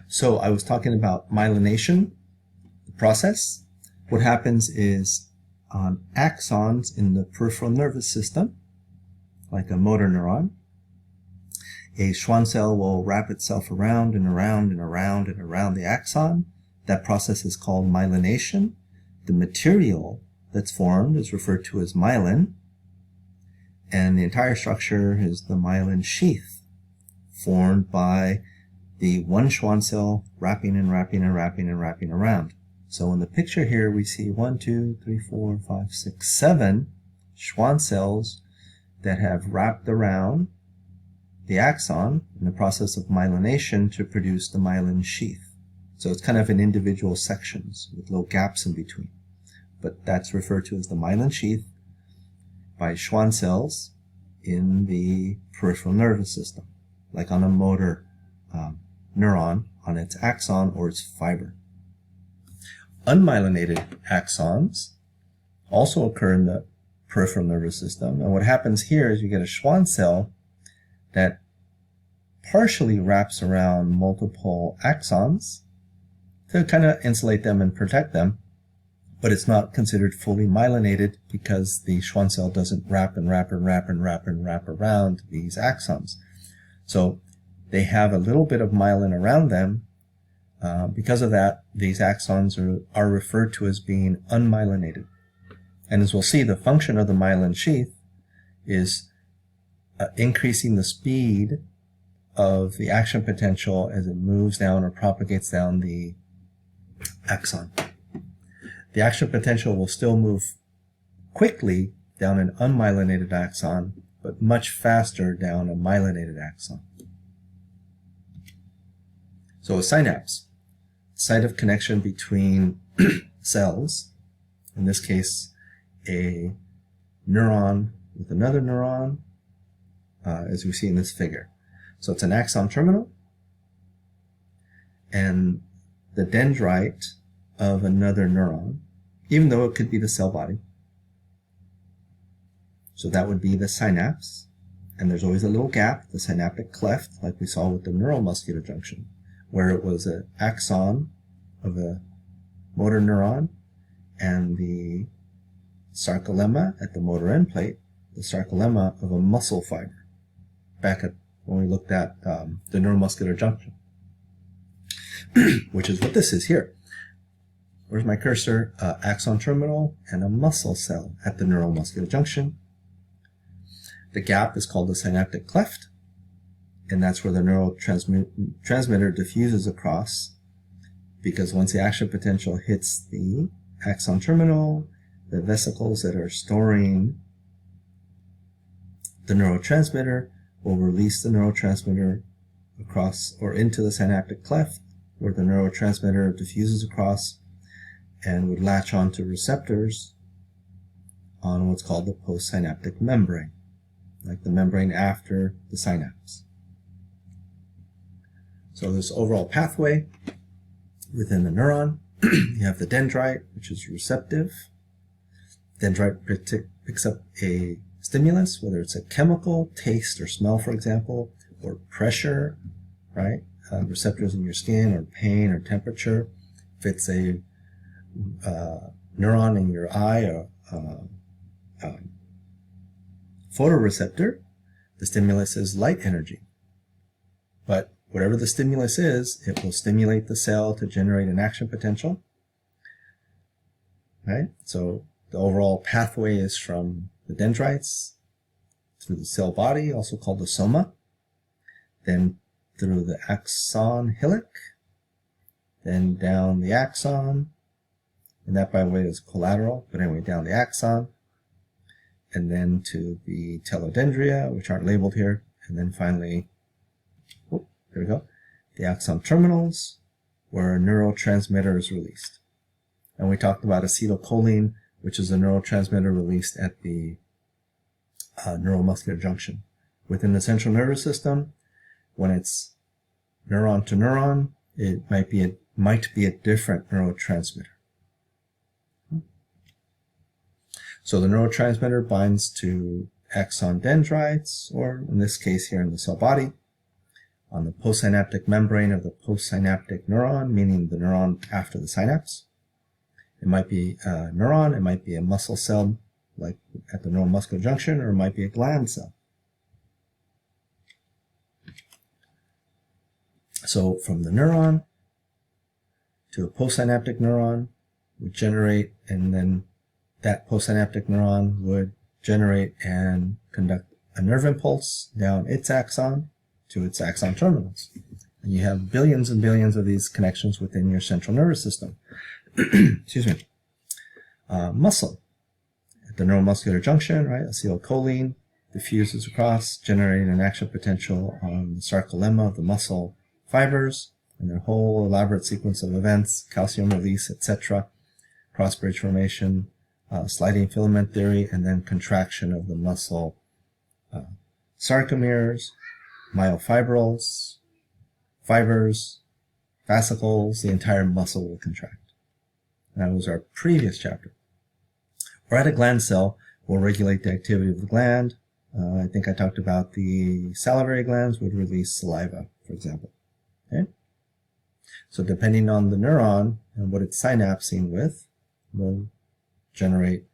So I was talking about myelination, the process. What happens is on axons in the peripheral nervous system, like a motor neuron, a Schwann cell will wrap itself around and around and around and around the axon. That process is called myelination. The material that's formed is referred to as myelin, and the entire structure is the myelin sheath, formed by the one Schwann cell wrapping and wrapping and wrapping and wrapping around. So in the picture here we see 1, 2, 3, 4, 5, 6, 7 Schwann cells that have wrapped around the axon in the process of myelination to produce the myelin sheath. So it's kind of in individual sections with little gaps in between. But that's referred to as the myelin sheath by Schwann cells in the peripheral nervous system, like on a motor neuron on its axon or its fiber. Unmyelinated axons also occur in the peripheral nervous system, and what happens here is you get a Schwann cell that partially wraps around multiple axons to kind of insulate them and protect them, but it's not considered fully myelinated because the Schwann cell doesn't wrap and wrap and wrap and wrap and wrap around these axons. So they have a little bit of myelin around them. Because of that, these axons are referred to as being unmyelinated. And as we'll see, the function of the myelin sheath is increasing the speed of the action potential as it moves down or propagates down the axon. The action potential will still move quickly down an unmyelinated axon, but much faster down a myelinated axon. So a synapse, site of connection between cells, in this case a neuron with another neuron, as we see in this figure. So it's an axon terminal and the dendrite of another neuron, even though it could be the cell body. So that would be the synapse, and there's always a little gap, the synaptic cleft, like we saw with the neuromuscular junction, where it was an axon of a motor neuron and the sarcolemma at the motor end plate, the sarcolemma of a muscle fiber, back at when we looked at the neuromuscular junction, which is what this is here. Where's my cursor? Axon terminal and a muscle cell at the neuromuscular junction. The gap is called the synaptic cleft, and that's where the neurotransmitter diffuses across, because once the action potential hits the axon terminal, the vesicles that are storing the neurotransmitter will release the neurotransmitter across or into the synaptic cleft, where the neurotransmitter diffuses across and would latch onto receptors on what's called the postsynaptic membrane, like the membrane after the synapse. So this overall pathway within the neuron, you have the dendrite, which is receptive. Dendrite picks up a stimulus, whether it's a chemical, taste or smell, for example, or pressure, right? Receptors in your skin, or pain or temperature. If it's a neuron in your eye, or photoreceptor, the stimulus is light energy. But whatever the stimulus is, it will stimulate the cell to generate an action potential. Right? So the overall pathway is from the dendrites through the cell body, also called the soma, then through the axon hillock, then down the axon, and that, by the way, is collateral, but anyway, down the axon, and then to the telodendria, which aren't labeled here, and then finally, there we go, the axon terminals, where a neurotransmitter is released. And we talked about acetylcholine, which is a neurotransmitter released at the neuromuscular junction. Within the central nervous system, when it's neuron to neuron, it might be a different neurotransmitter. So the neurotransmitter binds to axon dendrites, or in this case here in the cell body, on the postsynaptic membrane of the postsynaptic neuron, meaning the neuron after the synapse. It might be a neuron, it might be a muscle cell, like at the neuromuscular junction, or it might be a gland cell. So from the neuron to a postsynaptic neuron would generate, and then that postsynaptic neuron would generate and conduct a nerve impulse down its axon to its axon terminals. And you have billions and billions of these connections within your central nervous system. Excuse me. Muscle. At the neuromuscular junction, right, acetylcholine diffuses across, generating an action potential on the sarcolemma of the muscle fibers and their whole elaborate sequence of events, calcium release, etc., cross-bridge formation, sliding filament theory, and then contraction of the muscle sarcomeres, myofibrils, fibers, fascicles. The entire muscle will contract. That was our previous chapter. Or at a gland cell, will regulate the activity of the gland. I think I talked about the salivary glands would release saliva, for example. Okay? So depending on the neuron and what it's synapsing with, will generate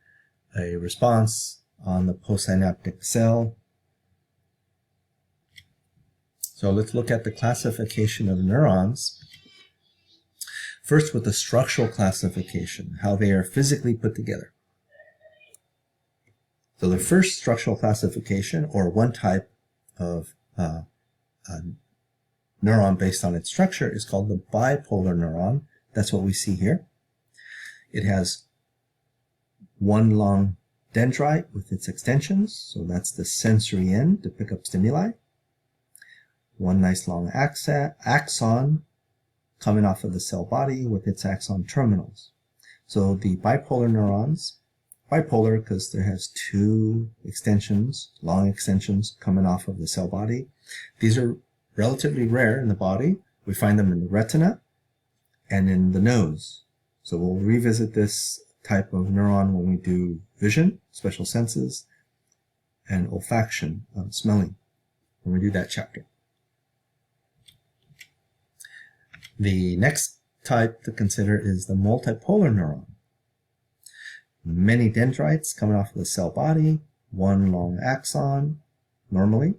a response on the postsynaptic cell. So let's look at the classification of neurons. First with the structural classification, how they are physically put together. So the first structural classification, or one type of a neuron based on its structure, is called the bipolar neuron. That's what we see here. It has one long dendrite with its extensions, so that's the sensory end to pick up stimuli. One nice long axon coming off of the cell body with its axon terminals. So the bipolar neurons, bipolar because there has two extensions, long extensions coming off of the cell body. These are relatively rare in the body. We find them in the retina and in the nose. So we'll revisit this type of neuron when we do vision, special senses, and olfaction, smelling, when we do that chapter. The next type to consider is the multipolar neuron. Many dendrites coming off of the cell body, one long axon, normally,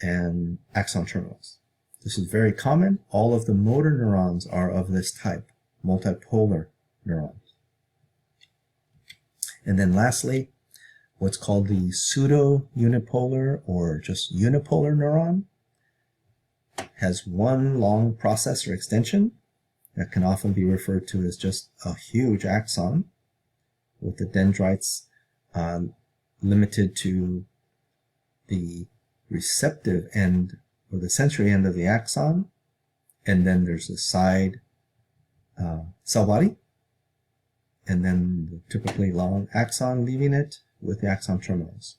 and axon terminals. This is very common. All of the motor neurons are of this type, multipolar neurons. And then lastly, what's called the pseudo-unipolar or just unipolar neuron has one long processor extension that can often be referred to as just a huge axon, with the dendrites limited to the receptive end or the sensory end of the axon, and then there's a side cell body, and then the typically long axon leaving it with the axon terminals.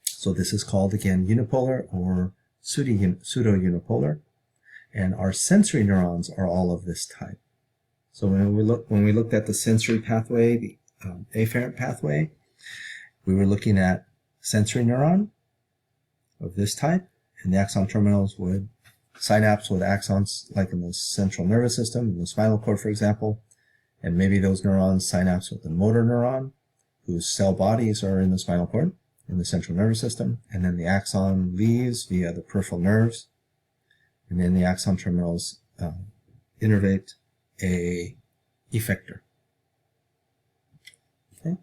So this is called, again, unipolar or pseudo-unipolar, and our sensory neurons are all of this type. So when we looked at the sensory pathway, the afferent pathway, we were looking at sensory neuron of this type, and the axon terminals would synapse with axons like in the central nervous system, in the spinal cord, for example, and maybe those neurons synapse with the motor neuron, whose cell bodies are in the spinal cord, in the central nervous system, and then the axon leaves via the peripheral nerves, and then the axon terminals innervate a effector. Okay.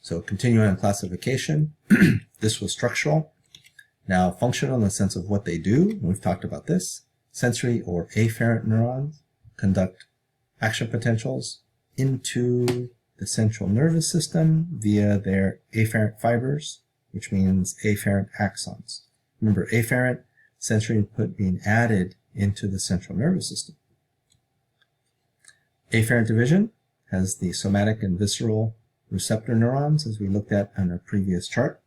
So continuing on classification, this was structural. Now functional in the sense of what they do. We've talked about this. Sensory or afferent neurons conduct action potentials into the central nervous system via their afferent fibers, which means afferent axons. Remember, afferent, sensory input being added into the central nervous system. Afferent division has the somatic and visceral receptor neurons, as we looked at on our previous chart.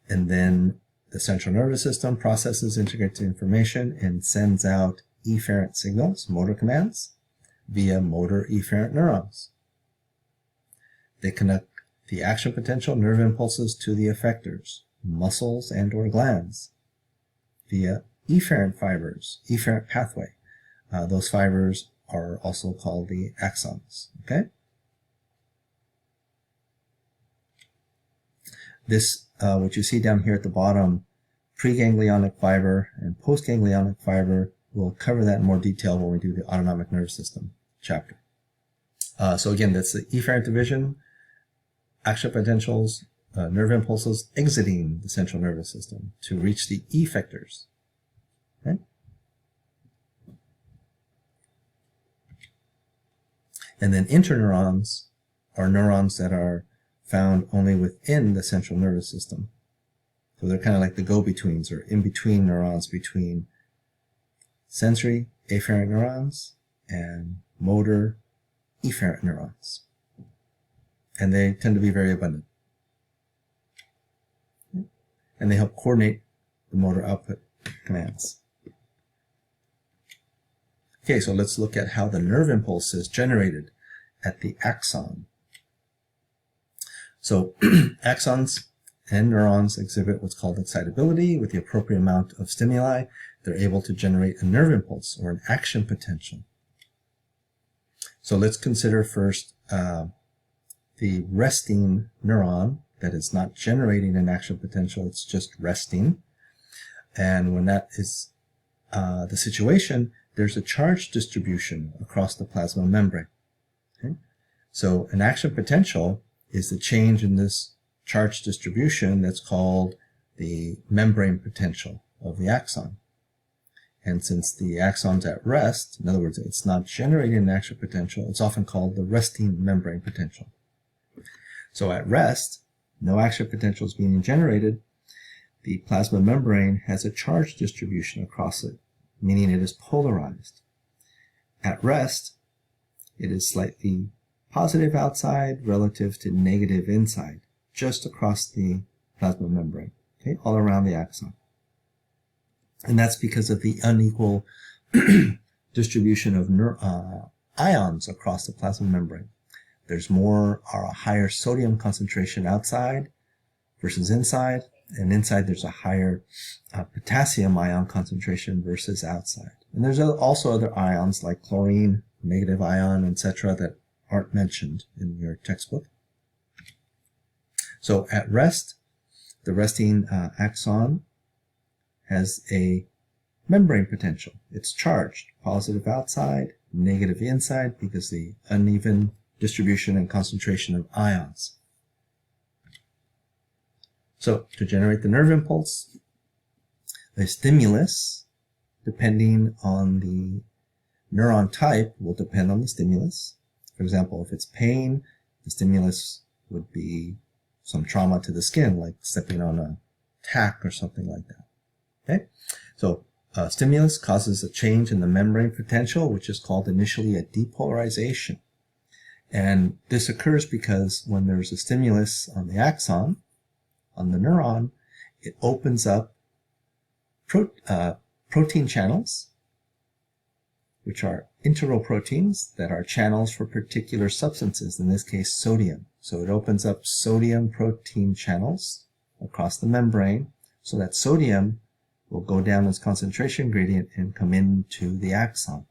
And then the central nervous system processes integrated information and sends out efferent signals, motor commands, via motor efferent neurons. They conduct the action potential nerve impulses to the effectors, muscles and or glands, via efferent fibers, efferent pathway. Those fibers are also called the axons. Okay? This, what you see down here at the bottom, preganglionic fiber and postganglionic fiber, we'll cover that in more detail when we do the autonomic nervous system chapter. So again, that's the efferent division, action potentials, nerve impulses exiting the central nervous system to reach the effectors. Okay? And then interneurons are neurons that are found only within the central nervous system. So they're kind of like the go-betweens or in-between neurons between sensory afferent neurons and motor efferent neurons. And they tend to be very abundant. And they help coordinate the motor output commands. Okay, so let's look at how the nerve impulse is generated at the axon. So axons and neurons exhibit what's called excitability. With the appropriate amount of stimuli, they're able to generate a nerve impulse or an action potential. So let's consider first the resting neuron that is not generating an action potential, it's just resting. And when that is the situation, there's a charge distribution across the plasma membrane. Okay? So an action potential is the change in this charge distribution that's called the membrane potential of the axon. And since the axon's at rest, in other words, it's not generating an action potential, it's often called the resting membrane potential. So at rest, no action potential is being generated. The plasma membrane has a charge distribution across it, meaning it is polarized. At rest, it is slightly positive outside relative to negative inside, just across the plasma membrane, okay, all around the axon. And that's because of the unequal distribution of ions across the plasma membrane. There's more or a higher sodium concentration outside versus inside, and inside there's a higher potassium ion concentration versus outside. And there's also other ions like chlorine, negative ion, etc. that aren't mentioned in your textbook. So at rest, the resting axon has a membrane potential. It's charged, positive outside, negative inside, because the uneven distribution and concentration of ions. So to generate the nerve impulse, a stimulus, depending on the neuron type, will depend on the stimulus. For example, if it's pain, the stimulus would be some trauma to the skin, like stepping on a tack or something like that. Okay, so stimulus causes a change in the membrane potential, which is called initially a depolarization. And this occurs because when there's a stimulus on the axon, on the neuron, it opens up protein channels, which are enteroproteins that are channels for particular substances, in this case sodium. So it opens up sodium protein channels across the membrane so that sodium will go down its concentration gradient and come into the axon.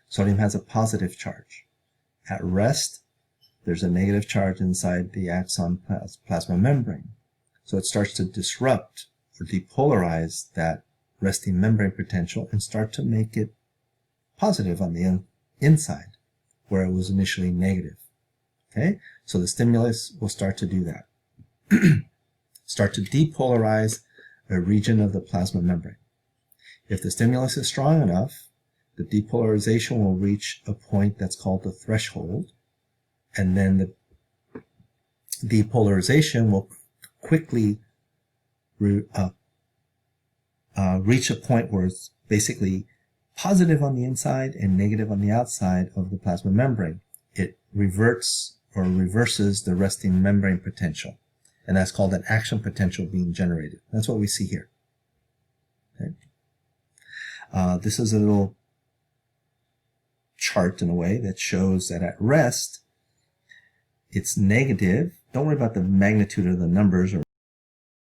Sodium has a positive charge. At rest, there's a negative charge inside the axon plasma membrane. So it starts to disrupt or depolarize that resting membrane potential and start to make it positive on the inside, where it was initially negative. Okay, so the stimulus will start to do that. Start to depolarize a region of the plasma membrane. If the stimulus is strong enough, the depolarization will reach a point that's called the threshold, and then the depolarization will quickly reach a point where it's basically positive on the inside and negative on the outside of the plasma membrane. It reverts or reverses the resting membrane potential, and that's called an action potential being generated. That's what we see here. Okay. This is a little chart in a way that shows that at rest it's negative, don't worry about the magnitude of the numbers or